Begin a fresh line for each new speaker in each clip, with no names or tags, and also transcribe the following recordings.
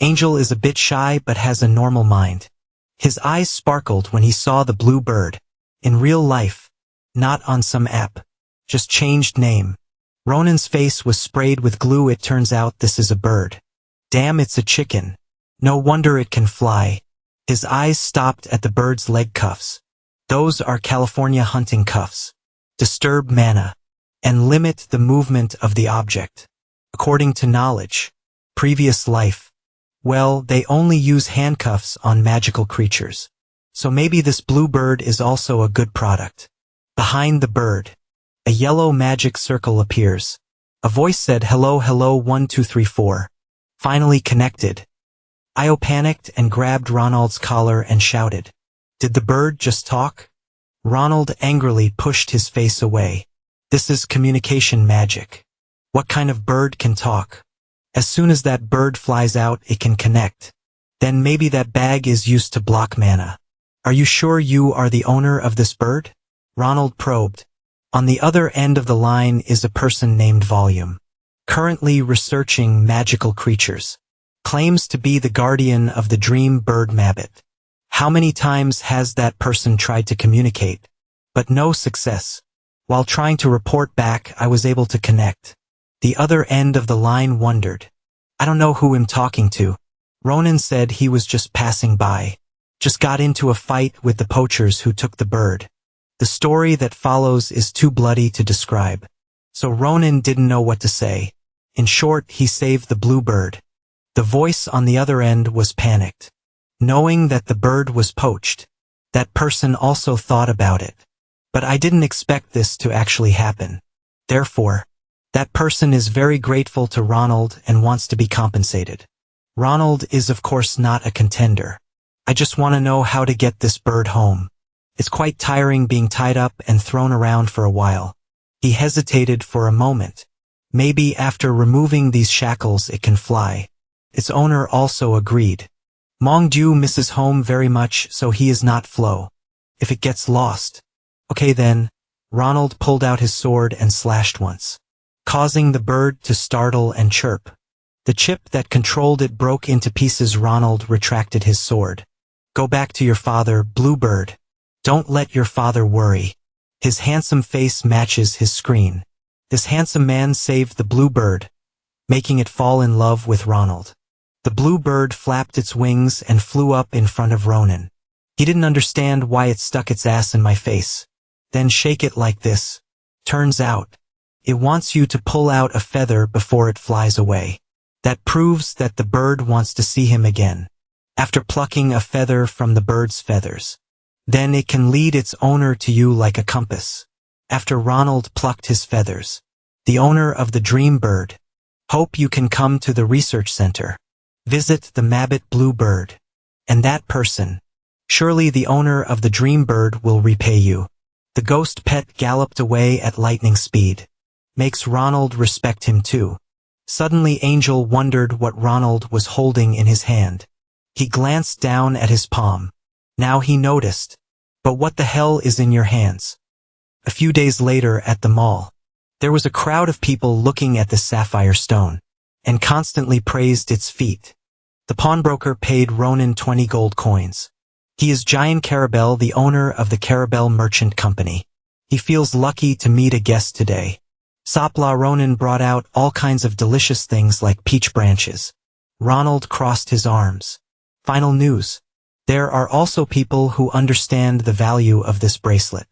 Angel is a bit shy but has a normal mind. His eyes sparkled when he saw the blue bird. In real life. Not on some app. Just changed name. Ronan's face was sprayed with glue. It turns out this is a bird. Damn, it's a chicken. No wonder it can fly. His eyes stopped at the bird's leg cuffs. Those are California hunting cuffs. Disturb mana. And limit the movement of the object. According to knowledge. Previous life. Well, they only use handcuffs on magical creatures. So maybe this blue bird is also a good product. Behind the bird. A yellow magic circle appears. A voice said, "Hello, hello, 1, 2, 3, 4. Finally connected. Io panicked and grabbed Ronald's collar and shouted. Did the bird just talk? Ronald angrily pushed his face away. This is communication magic. What kind of bird can talk? As soon as that bird flies out, it can connect. Then maybe that bag is used to block mana. Are you sure you are the owner of this bird? Ronald probed. On the other end of the line is a person named Volume. Currently researching magical creatures. Claims to be the guardian of the dream bird Mabbit. How many times has that person tried to communicate? But no success. While trying to report back, I was able to connect. The other end of the line wondered. I don't know who I'm talking to. Ronan said he was just passing by. Just got into a fight with the poachers who took the bird. The story that follows is too bloody to describe. So Ronan didn't know what to say. In short, he saved the blue bird. The voice on the other end was panicked. Knowing that the bird was poached. That person also thought about it. But I didn't expect this to actually happen. Therefore, that person is very grateful to Ronald and wants to be compensated. Ronald is of course not a contender. I just want to know how to get this bird home. It's quite tiring being tied up and thrown around for a while. He hesitated for a moment. Maybe after removing these shackles it can fly. Its owner also agreed. Mongju misses home very much, so he is not flow. If it gets lost. Okay then. Ronald pulled out his sword and slashed once, causing the bird to startle and chirp. The chip that controlled it broke into pieces. Ronald retracted his sword. Go back to your father, Bluebird. Don't let your father worry. His handsome face matches his screen. This handsome man saved the bluebird, making it fall in love with Ronald. The bluebird flapped its wings and flew up in front of Ronan. He didn't understand why it stuck its ass in my face. Then shake it like this. Turns out, it wants you to pull out a feather before it flies away. That proves that the bird wants to see him again. After plucking a feather from the bird's feathers, then it can lead its owner to you like a compass. After Ronald plucked his feathers, the owner of the dream bird, hope you can come to the research center. Visit the Mabbit Bluebird. And that person, surely the owner of the dream bird will repay you. The ghost pet galloped away at lightning speed. Makes Ronald respect him too. Suddenly Angel wondered what Ronald was holding in his hand. He glanced down at his palm. Now he noticed. But what the hell is in your hands? A few days later at the mall, there was a crowd of people looking at the sapphire stone, and constantly praised its feat. The pawnbroker paid Ronan 20 gold coins. He is Giant Carabel, the owner of the Carabel Merchant Company. He feels lucky to meet a guest today. Sopla Ronan brought out all kinds of delicious things like peach branches. Ronald crossed his arms. Final news. There are also people who understand the value of this bracelet.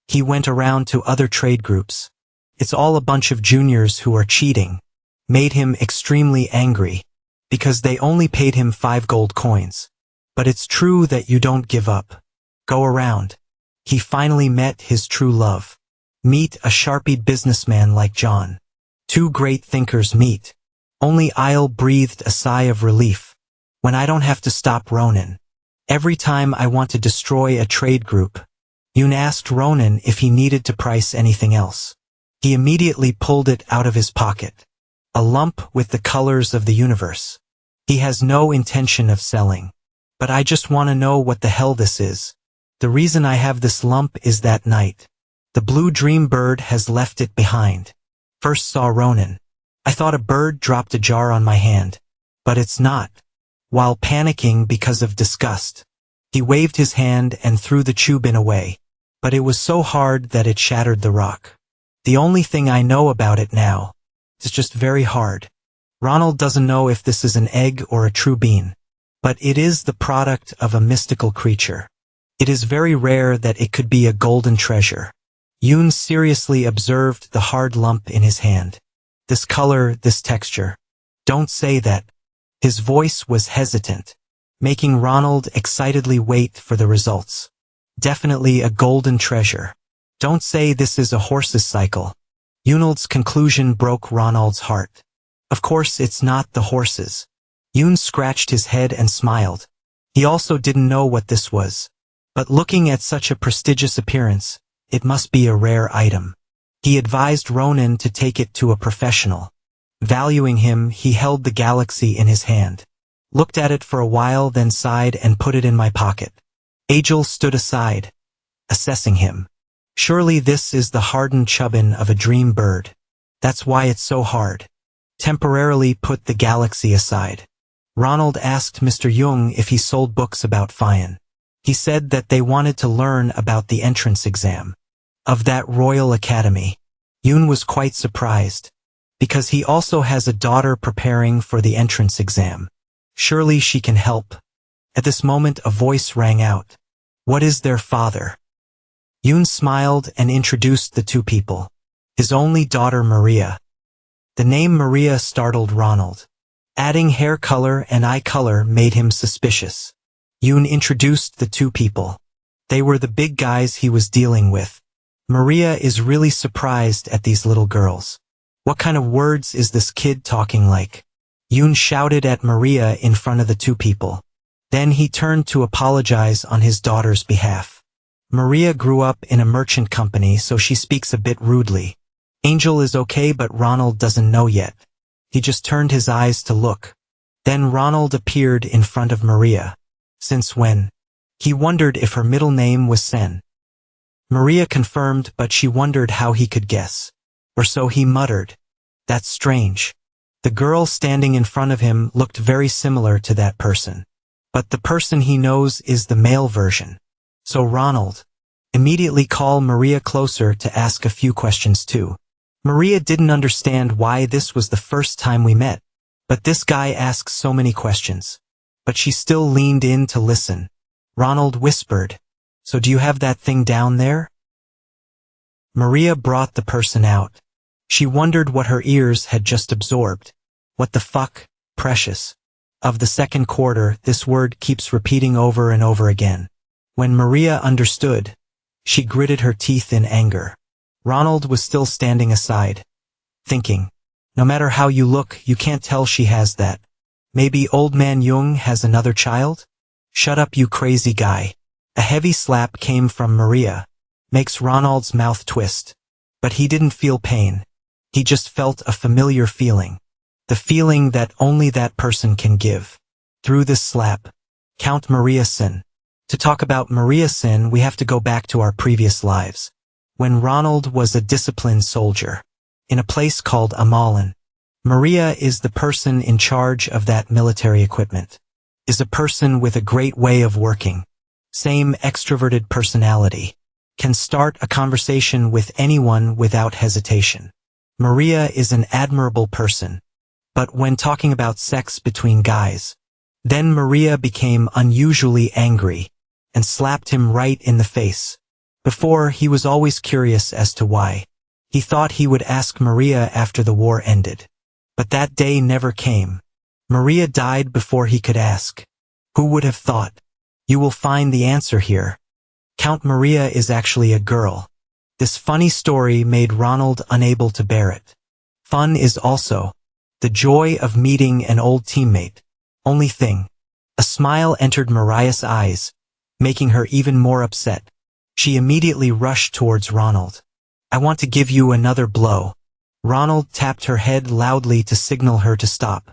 He went around to other trade groups. It's all a bunch of juniors who are cheating. Made him extremely angry, because they only paid him 5 gold coins. But it's true that you don't give up. Go around. He finally met his true love. Meet a sharpied businessman like John. 2 great thinkers meet. Only Isle breathed a sigh of relief. When I don't have to stop Ronan. Every time I want to destroy a trade group. Yoon asked Ronan if he needed to price anything else. He immediately pulled it out of his pocket. A lump with the colors of the universe. He has no intention of selling. But I just want to know what the hell this is. The reason I have this lump is that night. The blue dream bird has left it behind. First saw Ronan. I thought a bird dropped a jar on my hand. But it's not. while panicking because of disgust. He waved his hand and threw the chew bin away, but it was so hard that it shattered the rock. The only thing I know about it now is just very hard. Ronald doesn't know if this is an egg or a true bean, but it is the product of a mystical creature. It is very rare that it could be a golden treasure. Yoon seriously observed the hard lump in his hand. This color, this texture. Don't say that. His voice was hesitant, making Ronald excitedly wait for the results. Definitely a golden treasure. Don't say this is a horse's cycle. Yoonald's conclusion broke Ronald's heart. Of course it's not the horses. Yoon scratched his head and smiled. He also didn't know what this was. But looking at such a prestigious appearance, it must be a rare item. He advised Ronan to take it to a professional. Valuing him, he held the galaxy in his hand. Looked at it for a while, then sighed and put it in my pocket. Angel stood aside, assessing him. Surely this is the hardened chubbin of a dream bird. That's why it's so hard. Temporarily put the galaxy aside. Ronald asked Mr. Jung if he sold books about Fian. He said that they wanted to learn about the entrance exam of that Royal Academy. Yoon was quite surprised, because he also has a daughter preparing for the entrance exam. Surely she can help. At this moment a voice rang out. What is their father? Yoon smiled and introduced the two people. His only daughter Maria. The name Maria startled Ronald. Adding hair color and eye color made him suspicious. Yoon introduced the two people. They were the big guys he was dealing with. Maria is really surprised at these little girls. What kind of words is this kid talking like? Yoon shouted at Maria in front of the two people. Then he turned to apologize on his daughter's behalf. Maria grew up in a merchant company, so she speaks a bit rudely. Angel is okay, but Ronald doesn't know yet. He just turned his eyes to look. Then Ronald appeared in front of Maria. Since when? He wondered if her middle name was Sen. Maria confirmed, but she wondered how he could guess. Or so he muttered. That's strange. The girl standing in front of him looked very similar to that person. But the person he knows is the male version. So Ronald immediately called Maria closer to ask a few questions too. Maria didn't understand why this was the first time we met. But this guy asks so many questions. But she still leaned in to listen. Ronald whispered, so do you have that thing down there? Maria brought the person out. She wondered what her ears had just absorbed. What the fuck, precious. Of the second quarter, this word keeps repeating over and over again. When Maria understood, she gritted her teeth in anger. Ronald was still standing aside, thinking, no matter how you look, you can't tell she has that. Maybe old man Jung has another child? Shut up, you crazy guy. A heavy slap came from Maria. Makes Ronald's mouth twist. But he didn't feel pain. He just felt a familiar feeling. The feeling that only that person can give. Through this slap. Count Maria Sin. To talk about Maria Sin, we have to go back to our previous lives. When Ronald was a disciplined soldier. In a place called Amalan. Maria is the person in charge of that military equipment. Is a person with a great way of working. Same extroverted personality. Can start a conversation with anyone without hesitation. Maria is an admirable person. But when talking about sex between guys, then Maria became unusually angry and slapped him right in the face. Before, he was always curious as to why. He thought he would ask Maria after the war ended. But that day never came. Maria died before he could ask. Who would have thought? You will find the answer here. Count Maria is actually a girl. This funny story made Ronald unable to bear it. Fun is also the joy of meeting an old teammate. Only thing. A smile entered Mariah's eyes, making her even more upset. She immediately rushed towards Ronald. I want to give you another blow. Ronald tapped her head loudly to signal her to stop.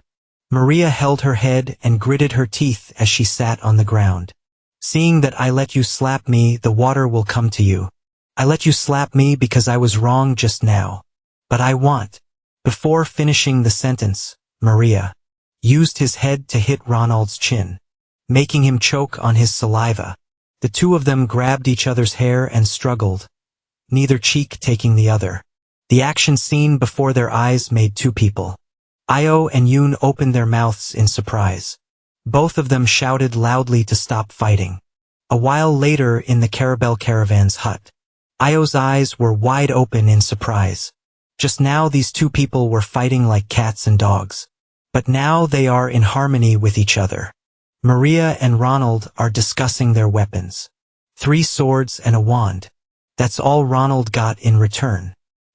Maria held her head and gritted her teeth as she sat on the ground. Seeing that I let you slap me, the water will come to you. I let you slap me because I was wrong just now. But I want. Before finishing the sentence, Maria used his head to hit Ronald's chin, making him choke on his saliva. The two of them grabbed each other's hair and struggled, neither cheek taking the other. The action scene before their eyes made two people. Io and Yoon opened their mouths in surprise. Both of them shouted loudly to stop fighting. A while later in the Carabel Caravan's hut, Io's eyes were wide open in surprise. Just now these two people were fighting like cats and dogs. But now they are in harmony with each other. Maria and Ronald are discussing their weapons. 3 swords and a wand. That's all Ronald got in return.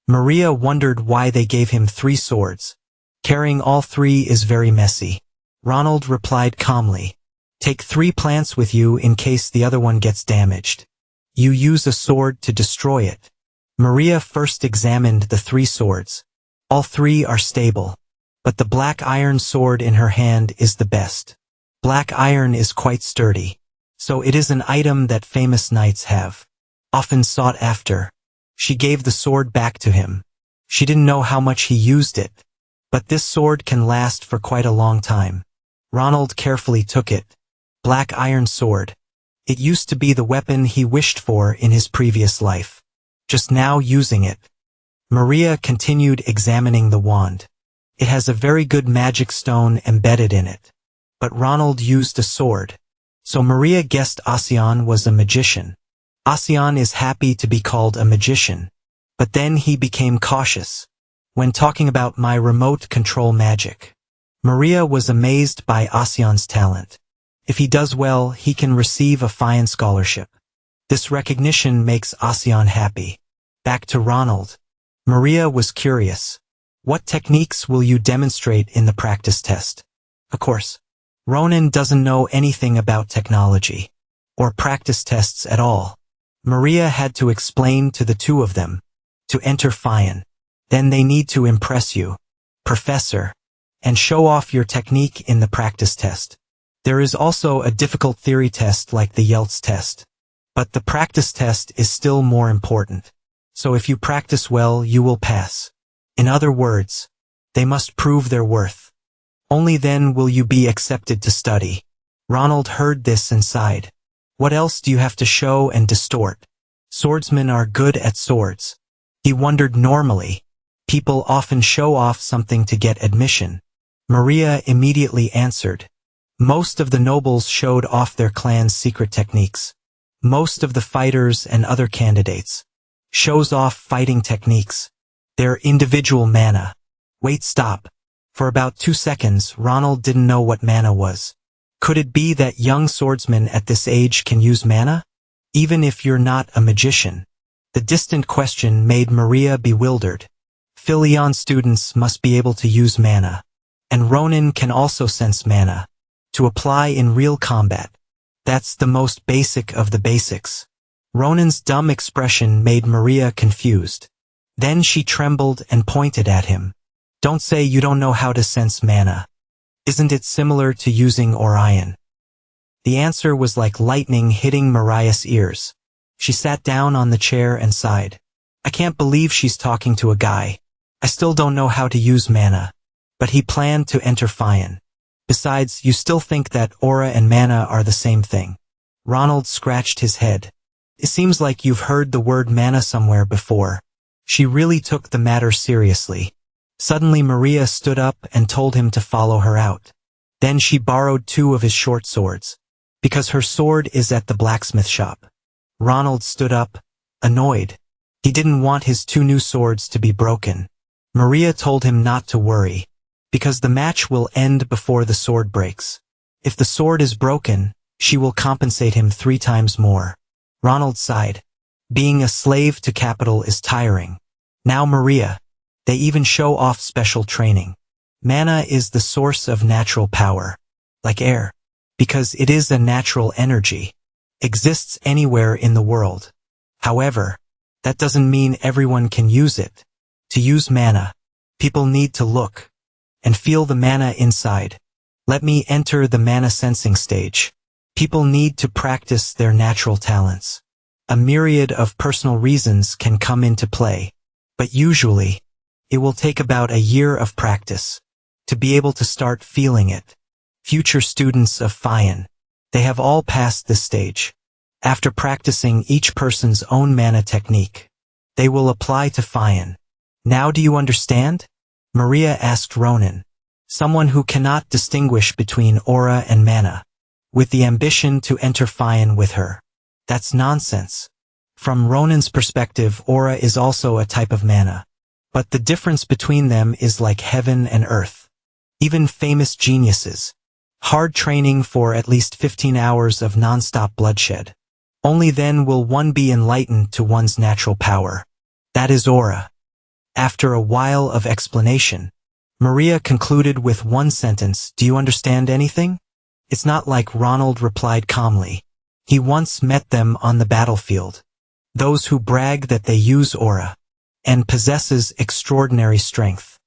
Maria wondered why they gave him 3 swords. Carrying all 3 is very messy. Ronald replied calmly. Take 3 plants with you in case the other one gets damaged. You use a sword to destroy it. Maria first examined the 3 swords. All 3 are stable. But the black iron sword in her hand is the best. Black iron is quite sturdy. So it is an item that famous knights have. Often sought after. She gave the sword back to him. She didn't know how much he used it. But this sword can last for quite a long time. Ronald carefully took it. Black iron sword. It used to be the weapon he wished for in his previous life. Just now using it. Maria continued examining the wand. It has a very good magic stone embedded in it. But Ronald used a sword. So Maria guessed Asian was a magician. Asian is happy to be called a magician. But then he became cautious when talking about my remote control magic. Maria was amazed by Asian's talent. If he does well, he can receive a fine scholarship. This recognition makes Asian happy. Back to Ronald. Maria was curious. What techniques will you demonstrate in the practice test? Of course, Ronan doesn't know anything about technology or practice tests at all. Maria had to explain to the two of them. To enter Fian. Then they need to impress you, professor, and show off your technique in the practice test. There is also a difficult theory test like the Yelts test. But the practice test is still more important. So if you practice well, you will pass. In other words, they must prove their worth. Only then will you be accepted to study. Ronald heard this and sighed. What else do you have to show and distort? Swordsmen are good at swords. He wondered normally. People often show off something to get admission. Maria immediately answered. Most of the nobles showed off their clan's secret techniques. Most of the fighters and other candidates shows off fighting techniques. Their individual mana. Wait, stop. For about 2 seconds, Ronald didn't know what mana was. Could it be that young swordsmen at this age can use mana? Even if you're not a magician. The distant question made Maria bewildered. Filion students must be able to use mana. And Ronin can also sense mana. To apply in real combat. That's the most basic of the basics. Ronin's dumb expression made Maria confused. Then she trembled and pointed at him. Don't say you don't know how to sense mana. Isn't it similar to using Orion? The answer was like lightning hitting Mariah's ears. She sat down on the chair and sighed. I can't believe she's talking to a guy. I still don't know how to use mana. But he planned to enter Fian. Besides, you still think that aura and mana are the same thing. Ronald scratched his head. It seems like you've heard the word mana somewhere before. She really took the matter seriously. Suddenly Maria stood up and told him to follow her out. Then she borrowed 2 of his short swords. Because her sword is at the blacksmith shop. Ronald stood up, annoyed. He didn't want his 2 new swords to be broken. Maria told him not to worry. Because the match will end before the sword breaks. If the sword is broken, she will compensate him 3 times more. Ronald sighed. Being a slave to capital is tiring. Now Maria. They even show off special training. Mana is the source of natural power. Like air. Because it is a natural energy. Exists anywhere in the world. However, that doesn't mean everyone can use it. To use mana, people need to look and feel the mana inside. Let me enter the mana sensing stage. People need to practice their natural talents. A myriad of personal reasons can come into play. But usually, it will take about a year of practice. to be able to start feeling it. Future students of Fian. They have all passed this stage. After practicing each person's own mana technique, they will apply to Fian. Now do you understand? Maria asked Ronan, someone who cannot distinguish between aura and mana, with the ambition to enter Fian with her. That's nonsense. From Ronan's perspective, aura is also a type of mana. But the difference between them is like heaven and earth. Even famous geniuses. Hard training for at least 15 hours of non-stop bloodshed. Only then will one be enlightened to one's natural power. That is aura. After a while of explanation, Maria concluded with one sentence, "Do you understand anything?" It's not like Ronald replied calmly. He once met them on the battlefield. Those who brag that they use aura and possesses extraordinary strength.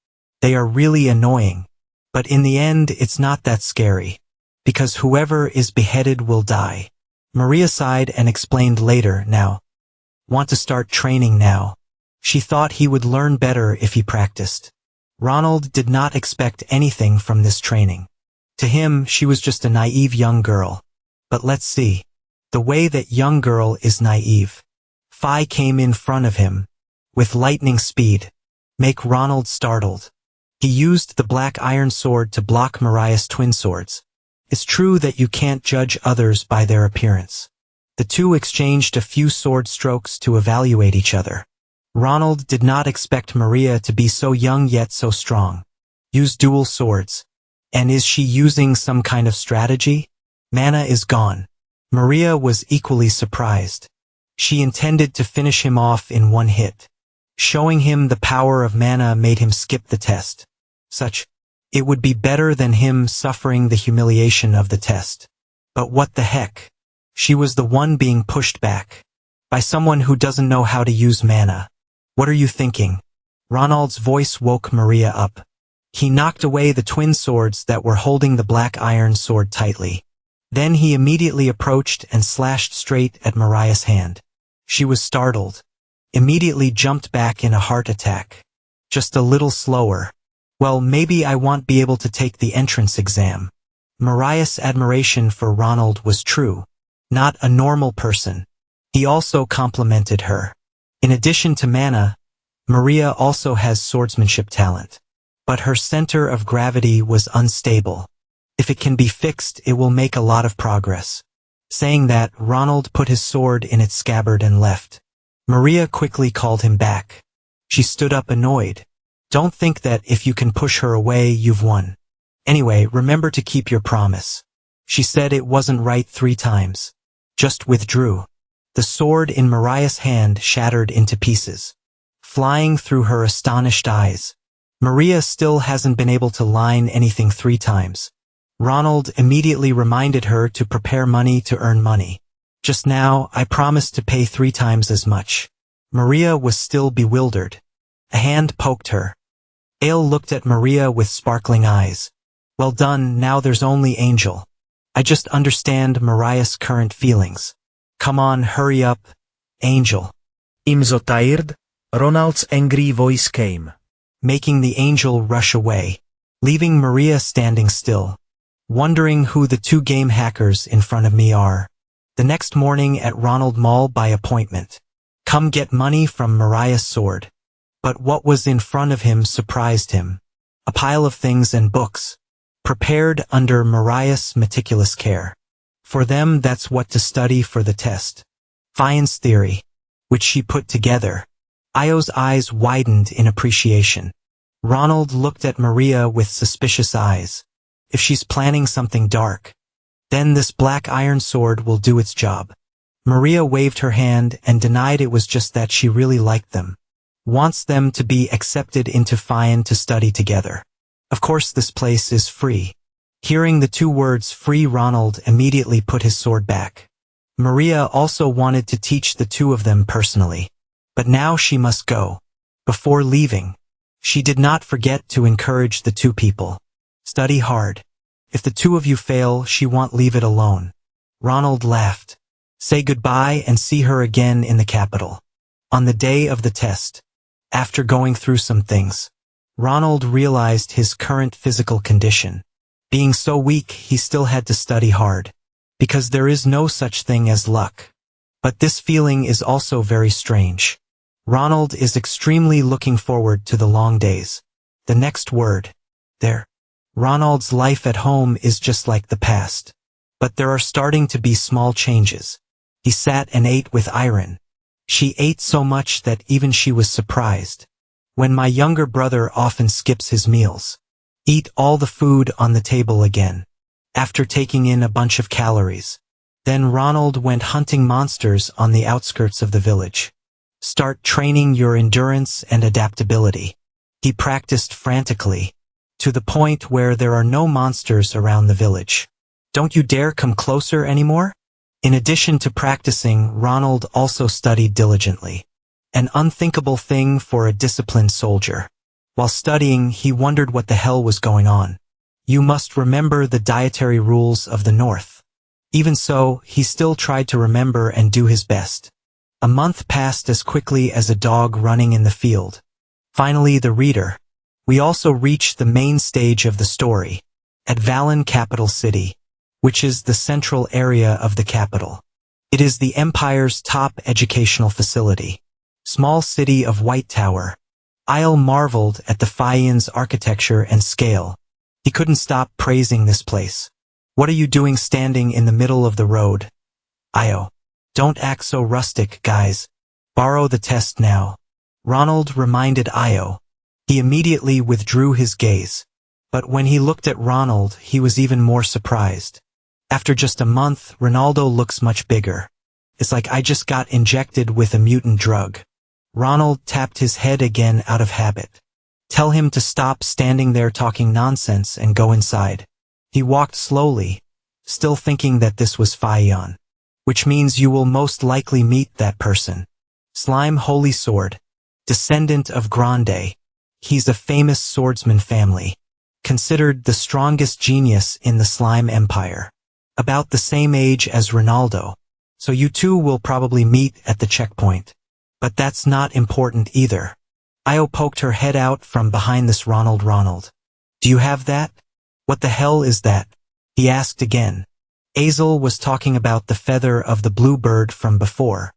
They are really annoying. But in the end, it's not that scary. Because whoever is beheaded will die. Maria sighed and explained later, now. Want to start training now. She thought he would learn better if he practiced. Ronald did not expect anything from this training. To him, she was just a naive young girl. But let's see. The way that young girl is naive. Fi came in front of him, with lightning speed, make Ronald startled. He used the black iron sword to block Mariah's twin swords. It's true that you can't judge others by their appearance. The two exchanged a few sword strokes to evaluate each other. Ronald did not expect Maria to be so young yet so strong. Use dual swords. And is she using some kind of strategy? Mana is gone. Maria was equally surprised. She intended to finish him off in one hit. Showing him the power of mana made him skip the test. It would be better than him suffering the humiliation of the test. But what the heck? She was the one being pushed back. By someone who doesn't know how to use mana. What are you thinking? Ronald's voice woke Maria up. He knocked away the twin swords that were holding the black iron sword tightly. Then he immediately approached and slashed straight at Mariah's hand. She was startled. Immediately jumped back in a heart attack. Just a little slower. Well, maybe I won't be able to take the entrance exam. Mariah's admiration for Ronald was true. Not a normal person. He also complimented her. In addition to mana, Maria also has swordsmanship talent. But her center of gravity was unstable. If it can be fixed, it will make a lot of progress. Saying that, Ronald put his sword in its scabbard and left. Maria quickly called him back. She stood up annoyed. Don't think that if you can push her away, you've won. Anyway, remember to keep your promise. She said it wasn't right 3 times. Just withdrew. The sword in Mariah's hand shattered into pieces, flying through her astonished eyes. Maria still hasn't been able to line anything 3 times. Ronald immediately reminded her to prepare money to earn money. Just now, I promised to pay 3 times as much. Maria was still bewildered. A hand poked her. Ale looked at Maria with sparkling eyes. Well done, now there's only Angel. I just understand Mariah's current feelings. Come on, hurry up, Angel.
I'm so tired, Ronald's angry voice came,
making the Angel rush away, leaving Maria standing still, wondering who the 2 game hackers in front of me are. The next morning at Ronald Mall by appointment. Come get money from Mariah's sword. But what was in front of him surprised him. A pile of things and books, prepared under Mariah's meticulous care. For them, that's what to study for the test. Fian's theory, which she put together. Io's eyes widened in appreciation. Ronald looked at Maria with suspicious eyes. If she's planning something dark, then this black iron sword will do its job. Maria waved her hand and denied it was just that she really liked them. Wants them to be accepted into Fian to study together. Of course this place is free. Hearing the 2 words free, Ronald immediately put his sword back. Maria also wanted to teach the 2 of them personally. But now she must go. Before leaving, she did not forget to encourage the 2 people. Study hard. If the 2 of you fail, she won't leave it alone. Ronald laughed. Say goodbye and see her again in the capital. On the day of the test. After going through some things, Ronald realized his current physical condition. Being so weak, he still had to study hard. Because there is no such thing as luck. But this feeling is also very strange. Ronald is extremely looking forward to the long days. The next word. There. Ronald's life at home is just like the past. But there are starting to be small changes. He sat and ate with Irene. She ate so much that even she was surprised. When my younger brother often skips his meals. Eat all the food on the table again. After taking in a bunch of calories. Then Ronald went hunting monsters on the outskirts of the village. Start training your endurance and adaptability. He practiced frantically. To the point where there are no monsters around the village. Don't you dare come closer anymore? In addition to practicing, Ronald also studied diligently. An unthinkable thing for a disciplined soldier. While studying, he wondered what the hell was going on. You must remember the dietary rules of the North. Even so, he still tried to remember and do his best. A month passed as quickly as a dog running in the field. Finally, the reader. We also reach the main stage of the story. At Valen capital city. Which is the central area of the capital. It is the Empire's top educational facility. Small city of White Tower. Isle marveled at the Faiyan's architecture and scale. He couldn't stop praising this place. What are you doing standing in the middle of the road? Io. Don't act so rustic, guys. Borrow the test now. Ronald reminded Io. He immediately withdrew his gaze. But when he looked at Ronald, he was even more surprised. After just a month, Ronaldo looks much bigger. It's like I just got injected with a mutant drug. Ronald tapped his head again out of habit. Tell him to stop standing there talking nonsense and go inside. He walked slowly, still thinking that this was Faiyan. Which means you will most likely meet that person. Slime Holy Sword. Descendant of Grande. He's a famous swordsman family. Considered the strongest genius in the Slime Empire. About the same age as Ronaldo. So you two will probably meet at the checkpoint. But that's not important either. Io poked her head out from behind this Ronald. Do you have that? What the hell is that? He asked again. Azel was talking about the feather of the blue bird from before.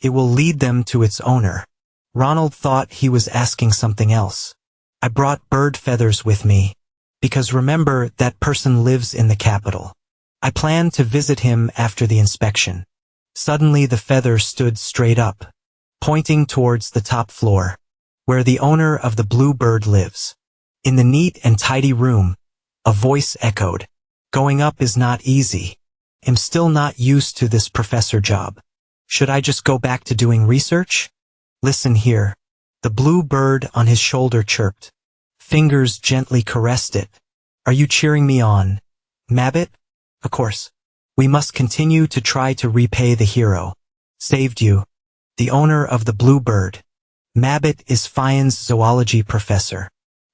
It will lead them to its owner. Ronald thought he was asking something else. I brought bird feathers with me. Because remember, that person lives in the capital. I plan to visit him after the inspection. Suddenly the feather stood straight up, pointing towards the top floor, where the owner of the blue bird lives. In the neat and tidy room, a voice echoed. Going up is not easy. I'm still not used to this professor job. Should I just go back to doing research? Listen here. The blue bird on his shoulder chirped. Fingers gently caressed it. Are you cheering me on, Mabbit? Of course. We must continue to try to repay the hero. Saved you. The owner of the blue bird. Mabbit is Faiyan's zoology professor.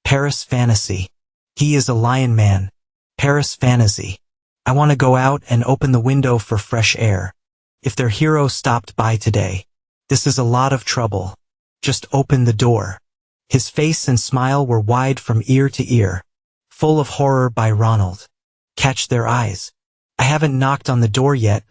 Paris Fantasy. He is a lion man. Paris Fantasy. I want to go out and open the window for fresh air. If their hero stopped by today. This is a lot of trouble. Just open the door. His face and smile were wide from ear to ear. Full of horror by Ronald. Catch their eyes. I haven't knocked on the door yet,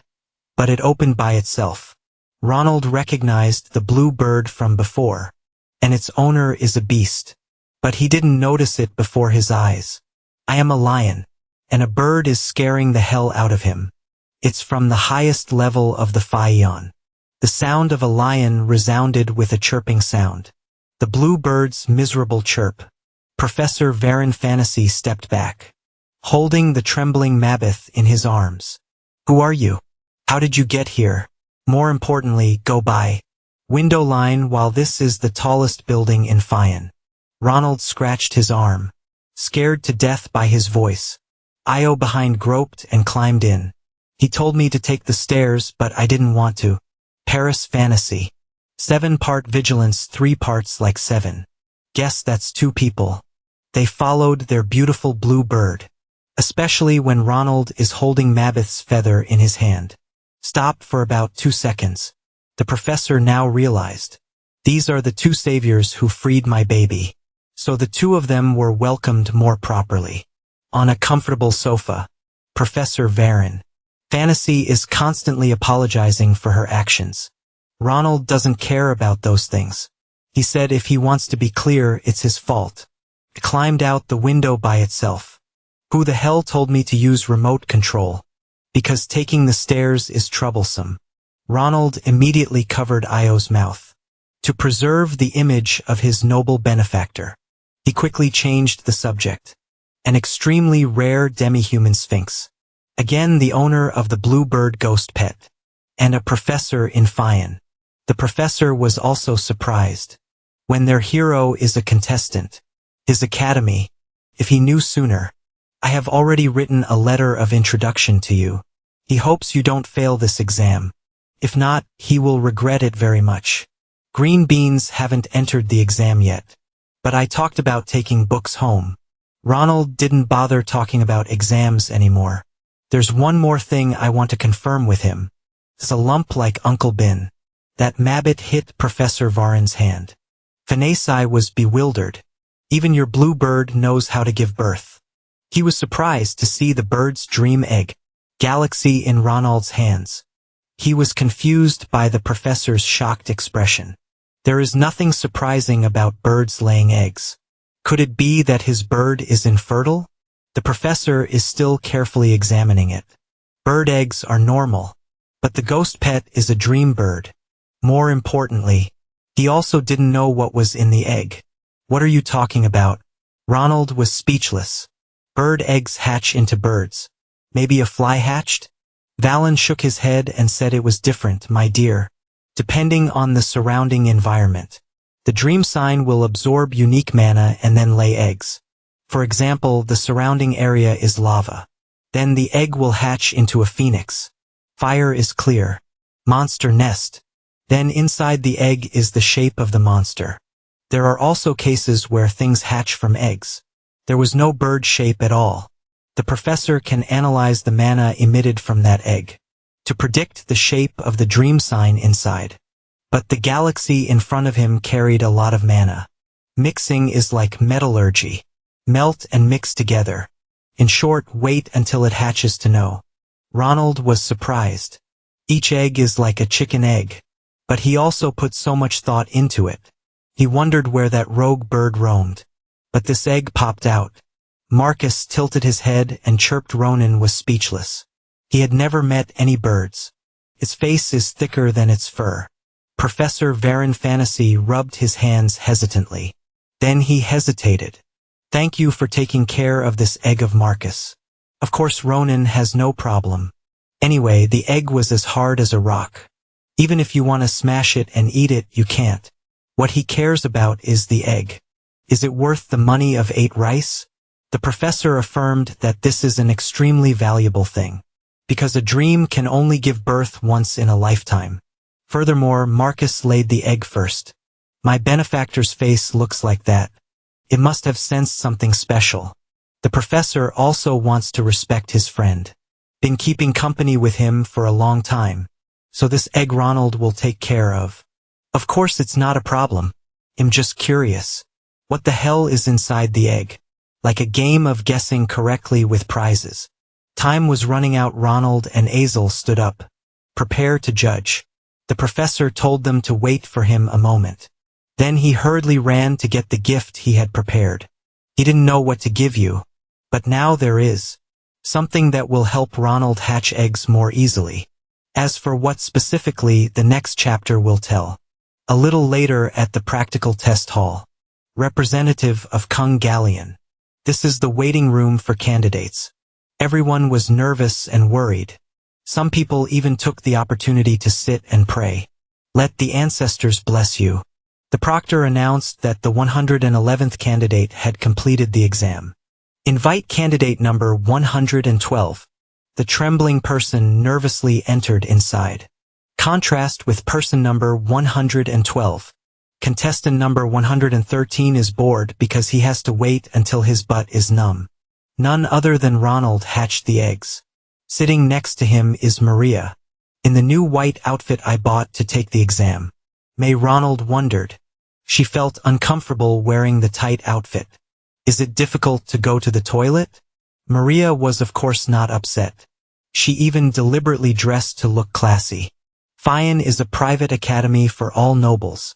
but it opened by itself. Ronald recognized the blue bird from before, and its owner is a beast. But he didn't notice it before his eyes. I am a lion, and a bird is scaring the hell out of him. It's from the highest level of the Faiyan. The sound of a lion resounded with a chirping sound. The blue bird's miserable chirp. Professor Varen Fantasy stepped back, holding the trembling Mabbith in his arms. Who are you? How did you get here? More importantly, go by. Window line while this is the tallest building in Faiyan. Ronald scratched his arm, scared to death by his voice. Io behind groped and climbed in. He told me to take the stairs, but I didn't want to. Paris Fantasy. 7-part vigilance, 3 parts like 7. Guess that's 2 people. They followed their beautiful blue bird. Especially when Ronald is holding Mabbith's feather in his hand. Stopped for about 2 seconds. The professor now realized. These are the 2 saviors who freed my baby. So the two of them were welcomed more properly. On a comfortable sofa, Professor Varen. Fantasy is constantly apologizing for her actions. Ronald doesn't care about those things. He said if he wants to be clear, it's his fault. It climbed out the window by itself. Who the hell told me to use remote control? Because taking the stairs is troublesome. Ronald immediately covered Io's mouth. To preserve the image of his noble benefactor, he quickly changed the subject. An extremely rare demi-human sphinx. Again the owner of the bluebird ghost pet. And a professor in Fian. The professor was also surprised. When their hero is a contestant. His academy. If he knew sooner. I have already written a letter of introduction to you. He hopes you don't fail this exam. If not, he will regret it very much. Green beans haven't entered the exam yet. But I talked about taking books home. Ronald didn't bother talking about exams anymore. There's one more thing I want to confirm with him. It's a lump like Uncle Ben. That mabbit hit Professor Varen's hand. Fanasai was bewildered. Even your bluebird knows how to give birth. He was surprised to see the bird's dream egg, galaxy in Ronald's hands. He was confused by the professor's shocked expression. There is nothing surprising about birds laying eggs. Could it be that his bird is infertile? The professor is still carefully examining it. Bird eggs are normal, but the ghost pet is a dream bird. More importantly, he also didn't know what was in the egg. What are you talking about? Ronald was speechless. Bird eggs hatch into birds. Maybe a fly hatched? Valen shook his head and said it was different, my dear. Depending on the surrounding environment. The dream sign will absorb unique mana and then lay eggs. For example, the surrounding area is lava. Then the egg will hatch into a phoenix. Fire is clear. Monster nest. Then inside the egg is the shape of the monster. There are also cases where things hatch from eggs. There was no bird shape at all. The professor can analyze the mana emitted from that egg to predict the shape of the dream sign inside. But the galaxy in front of him carried a lot of mana. Mixing is like metallurgy. Melt and mix together. In short, wait until it hatches to know. Ronald was surprised. Each egg is like a chicken egg. But he also put so much thought into it. He wondered where that rogue bird roamed. But this egg popped out. Marcus tilted his head and chirped. Ronan was speechless. He had never met any birds. Its face is thicker than its fur. Professor Varen Fantasy rubbed his hands hesitantly. Then he hesitated. Thank you for taking care of this egg of Marcus. Of course Ronan has no problem. Anyway, the egg was as hard as a rock. Even if you want to smash it and eat it, you can't. What he cares about is the egg. Is it worth the money of 8 rice? The professor affirmed that this is an extremely valuable thing. Because a dream can only give birth once in a lifetime. Furthermore, Marcus laid the egg first. My benefactor's face looks like that. It must have sensed something special. The professor also wants to respect his friend. Been keeping company with him for a long time. So this egg Ronald will take care of. Of course it's not a problem. I'm just curious. What the hell is inside the egg? Like a game of guessing correctly with prizes. Time was running out. Ronald and Azel stood up. Prepare to judge. The professor told them to wait for him a moment. Then he hurriedly ran to get the gift he had prepared. He didn't know what to give you. But now there is. Something that will help Ronald hatch eggs more easily. As for what specifically, the next chapter will tell. A little later at the practical test hall. Representative of Kung Galleon. This is the waiting room for candidates. Everyone was nervous and worried. Some people even took the opportunity to sit and pray. Let the ancestors bless you. The proctor announced that the 111th candidate had completed the exam. Invite candidate number 112. The trembling person nervously entered inside. Contrast with person number 112. Contestant number 113 is bored because he has to wait until his butt is numb. None other than Ronald hatched the eggs. Sitting next to him is Maria. In the new white outfit I bought to take the exam. May Ronald wondered. She felt uncomfortable wearing the tight outfit. Is it difficult to go to the toilet? Maria was of course not upset. She even deliberately dressed to look classy. Fian is a private academy for all nobles.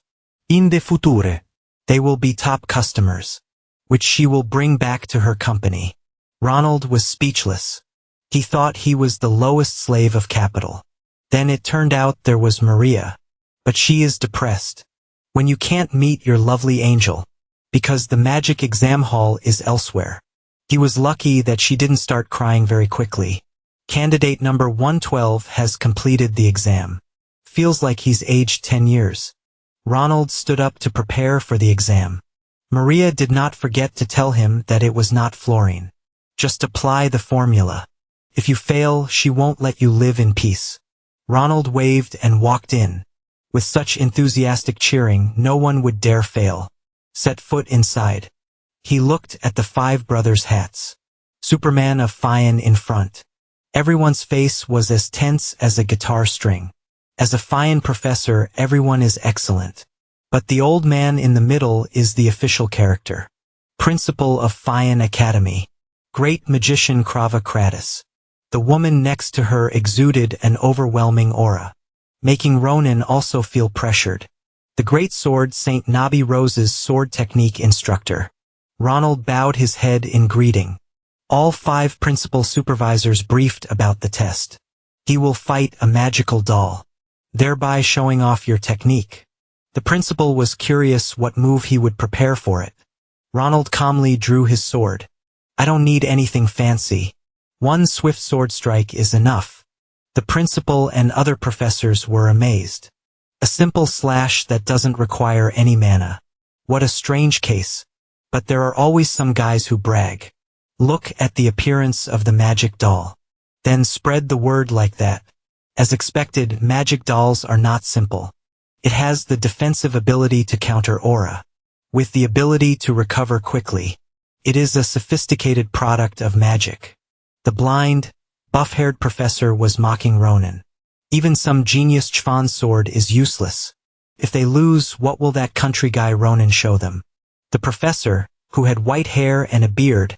In the future, they will be top customers, which she will bring back to her company. Ronald was speechless. He thought he was the lowest slave of capital. Then it turned out there was Maria. But she is depressed. When you can't meet your lovely angel, because the magic exam hall is elsewhere. He was lucky that she didn't start crying very quickly. Candidate number 112 has completed the exam. Feels like he's aged 10 years. Ronald stood up to prepare for the exam. Maria did not forget to tell him that it was not fluorine. Just apply the formula. If you fail, she won't let you live in peace. Ronald waved and walked in. With such enthusiastic cheering, no one would dare fail. Set foot inside. He looked at the 5 brothers' hats. Superman of Fian in front. Everyone's face was as tense as a guitar string. As a Fian professor, everyone is excellent. But the old man in the middle is the official character. Principal of Fian Academy. Great magician Krava Kratos. The woman next to her exuded an overwhelming aura, making Ronan also feel pressured. The great sword Saint Nabi Rose's sword technique instructor. Ronald bowed his head in greeting. All 5 principal supervisors briefed about the test. He will fight a magical doll, thereby showing off your technique. The principal was curious what move he would prepare for it. Ronald calmly drew his sword. I don't need anything fancy. One swift sword strike is enough. The principal and other professors were amazed. A simple slash that doesn't require any mana. What a strange case. But there are always some guys who brag. Look at the appearance of the magic doll. Then spread the word like that. As expected, magic dolls are not simple. It has the defensive ability to counter aura, with the ability to recover quickly. It is a sophisticated product of magic. The blind, buff-haired professor was mocking Ronan. Even some genius Chvan's sword is useless. If they lose, what will that country guy Ronan show them? The professor, who had white hair and a beard,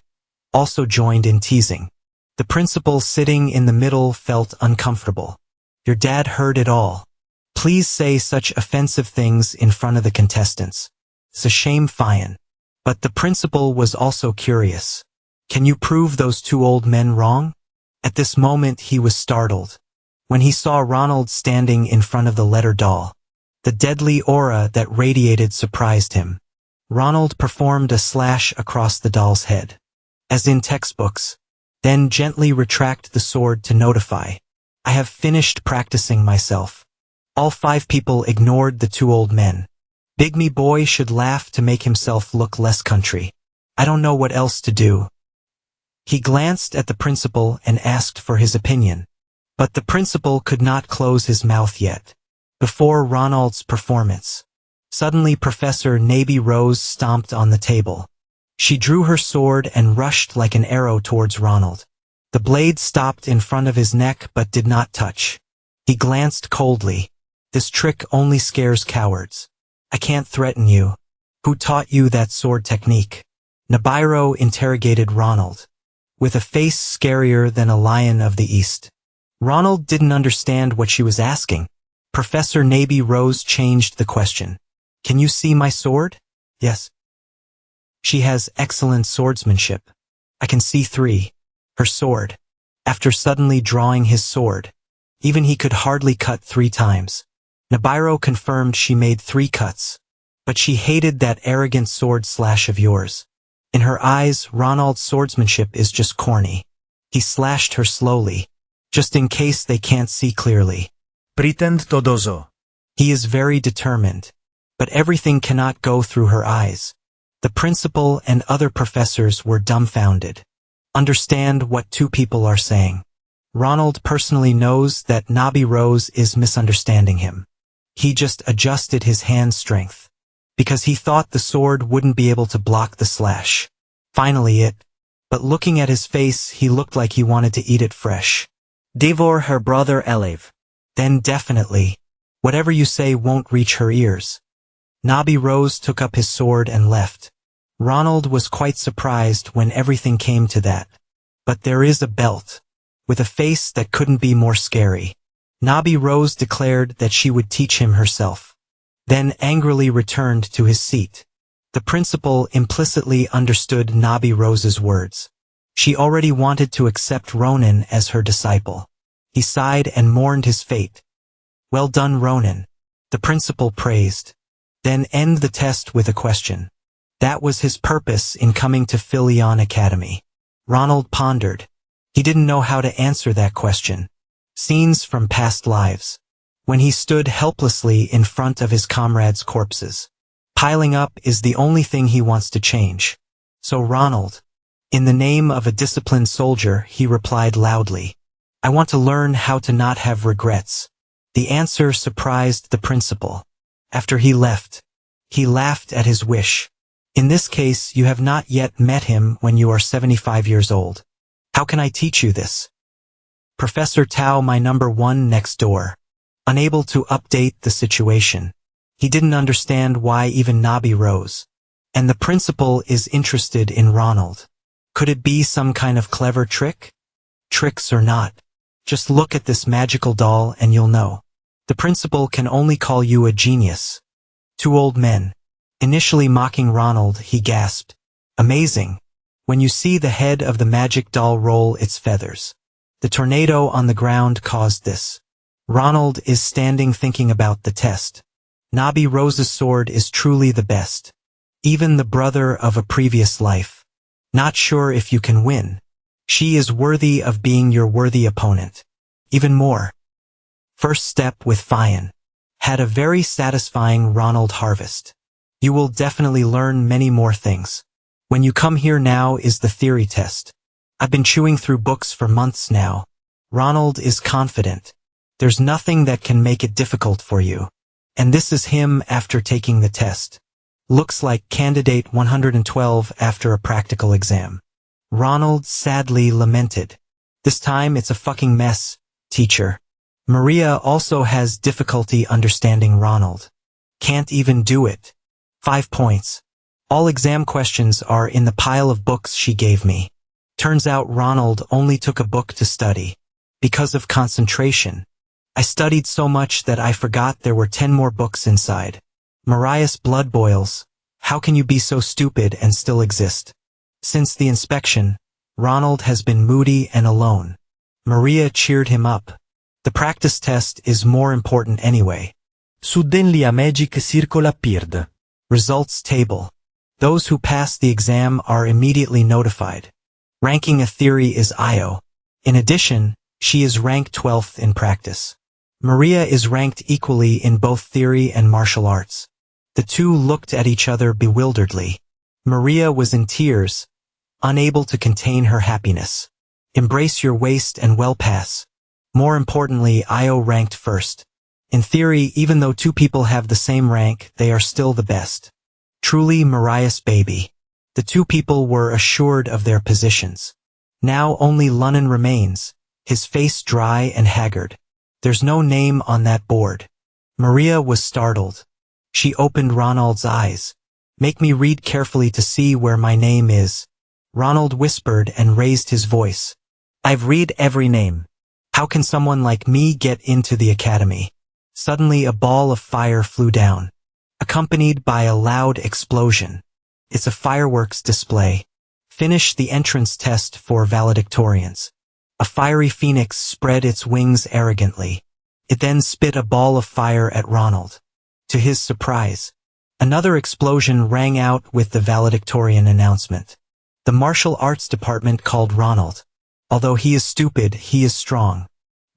also joined in teasing. The principal sitting in the middle felt uncomfortable. Your dad heard it all. Please say such offensive things in front of the contestants. It's a shame, Fian. But the principal was also curious. Can you prove those 2 old men wrong? At this moment he was startled. When he saw Ronald standing in front of the letter doll. The deadly aura that radiated surprised him. Ronald performed a slash across the doll's head, as in textbooks. Then gently retract the sword to notify. I have finished practicing myself. All 5 people ignored the 2 old men. Big me boy should laugh to make himself look less country. I don't know what else to do. He glanced at the principal and asked for his opinion. But the principal could not close his mouth yet. Before Ronald's performance. Suddenly Professor Nabi Rose stomped on the table. She drew her sword and rushed like an arrow towards Ronald. The blade stopped in front of his neck but did not touch. He glanced coldly. This trick only scares cowards. I can't threaten you. Who taught you that sword technique? Nibiru interrogated Ronald, with a face scarier than a lion of the east. Ronald didn't understand what she was asking. Professor Nabi Rose changed the question. Can you see my sword? Yes. She has excellent swordsmanship. I can see 3. Her sword. After suddenly drawing his sword. Even he could hardly cut 3 times. Nibiru confirmed she made 3 cuts. But she hated that arrogant sword slash of yours. In her eyes, Ronald's swordsmanship is just corny. He slashed her slowly, just in case they can't see clearly.
Pretend to dozo.
He is very determined. But everything cannot go through her eyes. The principal and other professors were dumbfounded. Understand what 2 people are saying. Ronald personally knows that Nabi Rose is misunderstanding him. He just adjusted his hand strength, because he thought the sword wouldn't be able to block the slash. Finally but looking at his face he looked like he wanted to eat it fresh.
Devor her brother Elev.
Then definitely. Whatever you say won't reach her ears. Nabi Rose took up his sword and left. Ronald was quite surprised when everything came to that. But there is a belt. With a face that couldn't be more scary. Nabi Rose declared that she would teach him herself. Then angrily returned to his seat. The principal implicitly understood Nabi Rose's words. She already wanted to accept Ronan as her disciple. He sighed and mourned his fate. Well done, Ronan. The principal praised. Then end the test with a question. That was his purpose in coming to Philion Academy. Ronald pondered. He didn't know how to answer that question. Scenes from past lives. When he stood helplessly in front of his comrades' corpses. Piling up is the only thing he wants to change. So Ronald, in the name of a disciplined soldier, he replied loudly. I want to learn how to not have regrets. The answer surprised the principal. After he left, he laughed at his wish. In this case, you have not yet met him when you are 75 years old. How can I teach you this? Professor Tao, my number one next door. Unable to update the situation. He didn't understand why even Nabi Rose. And the principal is interested in Ronald. Could it be some kind of clever trick? Tricks or not. Just look at this magical doll and you'll know. The principal can only call you a genius. Two old men. Initially mocking Ronald, he gasped. Amazing. When you see the head of the magic doll roll its feathers. The tornado on the ground caused this. Ronald is standing thinking about the test. Nabi Rose's sword is truly the best. Even the brother of a previous life. Not sure if you can win. She is worthy of being your worthy opponent. Even more. First step with Fion. Had a very satisfying Ronald harvest. You will definitely learn many more things. When you come here now is the theory test. I've been chewing through books for months now. Ronald is confident. There's nothing that can make it difficult for you. And this is him after taking the test. Looks like candidate 112 after a practical exam. Ronald sadly lamented. This time it's a fucking mess, teacher. Maria also has difficulty understanding Ronald. Can't even do it. 5 points. All exam questions are in the pile of books she gave me. Turns out Ronald only took a book to study. Because of concentration. I studied so much that I forgot there were 10 more books inside. Mariah's blood boils. How can you be so stupid and still exist? Since the inspection, Ronald has been moody and alone. Maria cheered him up. The practice test is more important anyway.
Suddenly a magic circle appeared.
Results table. Those who pass the exam are immediately notified. Ranking a theory is IO. In addition, she is ranked 12th in practice. Maria is ranked equally in both theory and martial arts. The two looked at each other bewilderedly. Maria was in tears, unable to contain her happiness. Embrace your waist and well pass. More importantly, Io ranked first. In theory, even though two people have the same rank, they are still the best. Truly Mariah's baby. The two people were assured of their positions. Now only Lunnon remains, his face dry and haggard. There's no name on that board. Maria was startled. She opened Ronald's eyes. Make me read carefully to see where my name is. Ronald whispered and raised his voice. I've read every name. How can someone like me get into the academy? Suddenly a ball of fire flew down, accompanied by a loud explosion. It's a fireworks display. Finish the entrance test for valedictorians. A fiery phoenix spread its wings arrogantly. It then spit a ball of fire at Ronald. To his surprise, another explosion rang out with the valedictorian announcement. The martial arts department called Ronald. Although he is stupid, he is strong.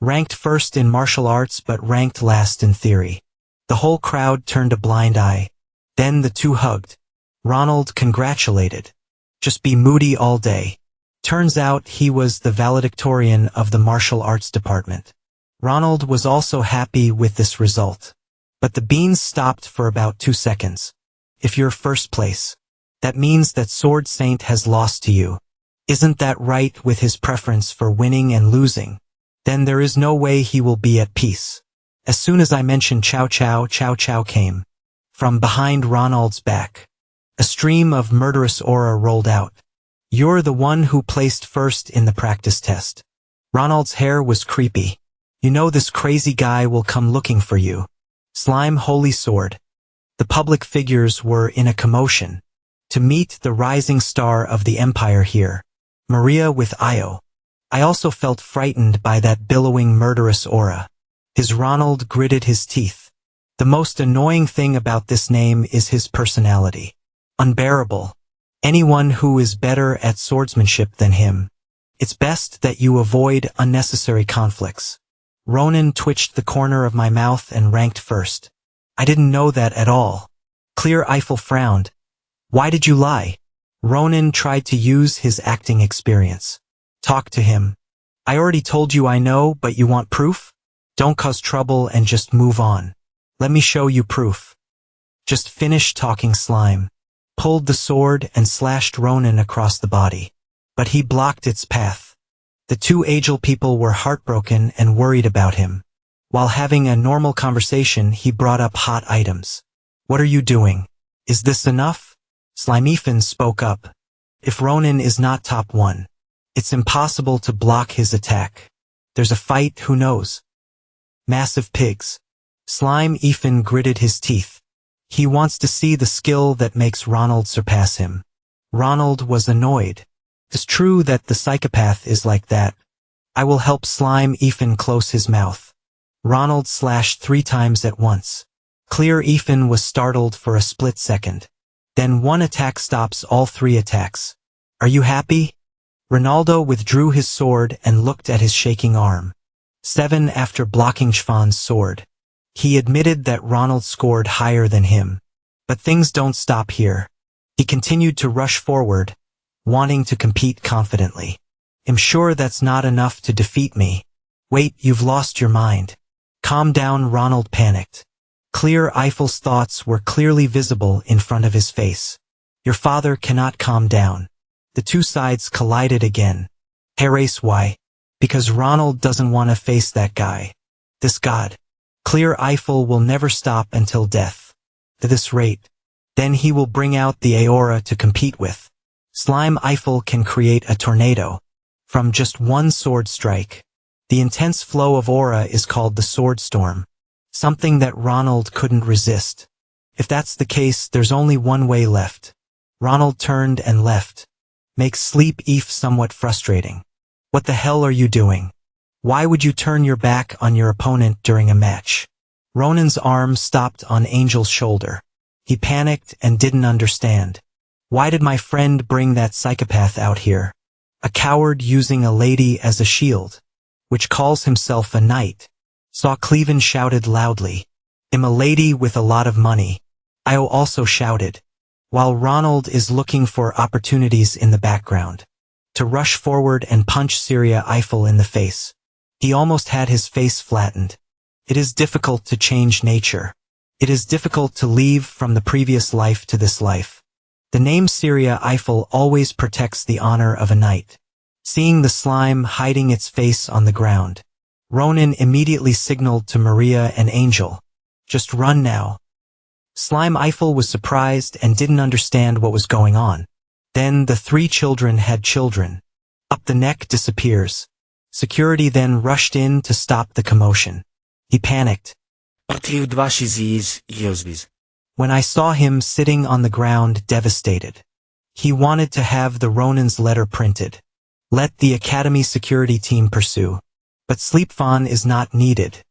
Ranked first in martial arts but ranked last in theory. The whole crowd turned a blind eye. Then the two hugged. Ronald congratulated. Just be moody all day. Turns out he was the valedictorian of the martial arts department. Ronald was also happy with this result. But the beans stopped for about 2 seconds. If you're first place, that means that Sword Saint has lost to you. Isn't that right with his preference for winning and losing? Then there is no way he will be at peace. As soon as I mentioned Chow Chow, Chow Chow came. From behind Ronald's back, a stream of murderous aura rolled out. You're the one who placed first in the practice test. Ronald's hair was creepy. You know this crazy guy will come looking for you. Slime Holy Sword. The public figures were in a commotion. To meet the rising star of the empire here, Maria with Io. I also felt frightened by that billowing murderous aura. His Ronald gritted his teeth. The most annoying thing about this name is his personality. Unbearable. Anyone who is better at swordsmanship than him. It's best that you avoid unnecessary conflicts. Ronan twitched the corner of my mouth and ranked first. I didn't know that at all. Clear Eiffel frowned. Why did you lie? Ronan tried to use his acting experience. Talk to him. I already told you I know, but you want proof? Don't cause trouble and just move on. Let me show you proof. Just finish talking, Slime. Pulled the sword and slashed Ronan across the body. But he blocked its path. The two Angel people were heartbroken and worried about him. While having a normal conversation, he brought up hot items. What are you doing? Is this enough? Slimefin spoke up. If Ronan is not top 1, it's impossible to block his attack. There's a fight, who knows? Massive pigs. Slimefin gritted his teeth. He wants to see the skill that makes Ronald surpass him. Ronald was annoyed. It's true that the psychopath is like that. I will help Slimefin close his mouth. Ronald slashed 3 times at once. Clear Ethan was startled for a split second. Then one attack stops all 3 attacks. Are you happy? Ronaldo withdrew his sword and looked at his shaking arm. 7 after blocking Schwann's sword. He admitted that Ronald scored higher than him. But things don't stop here. He continued to rush forward, wanting to compete confidently. I'm sure that's not enough to defeat me. Wait, you've lost your mind. Calm down, Ronald panicked. Clear Eiffel's thoughts were clearly visible in front of his face. Your father cannot calm down. The two sides collided again. Herace, why? Because Ronald doesn't want to face that guy. This god. Clear Eiffel will never stop until death. At this rate. Then he will bring out the Aura to compete with. Slime Eiffel can create a tornado. From just one sword strike. The intense flow of aura is called the sword storm. Something that Ronald couldn't resist. If that's the case, there's only one way left. Ronald turned and left. Makes Sleep Eve somewhat frustrating. What the hell are you doing? Why would you turn your back on your opponent during a match? Ronan's arm stopped on Angel's shoulder. He panicked and didn't understand. Why did my friend bring that psychopath out here? A coward using a lady as a shield, which calls himself a knight. Saw Cleven shouted loudly. I'm a lady with a lot of money. Io also shouted, while Ronald is looking for opportunities in the background. To rush forward and punch Syria Eiffel in the face. He almost had his face flattened. It is difficult to change nature. It is difficult to leave from the previous life to this life. The name Syria Eiffel always protects the honor of a knight. Seeing the slime hiding its face on the ground, Ronan immediately signaled to Maria and Angel. Just run now. Slime Eiffel was surprised and didn't understand what was going on. Then the 3 children had children. Up the neck disappears. Security then rushed in to stop the commotion. He panicked. When I saw him sitting on the ground devastated. He wanted to have the Ronan's letter printed. Let the Academy security team pursue. But Sleepfon is not needed.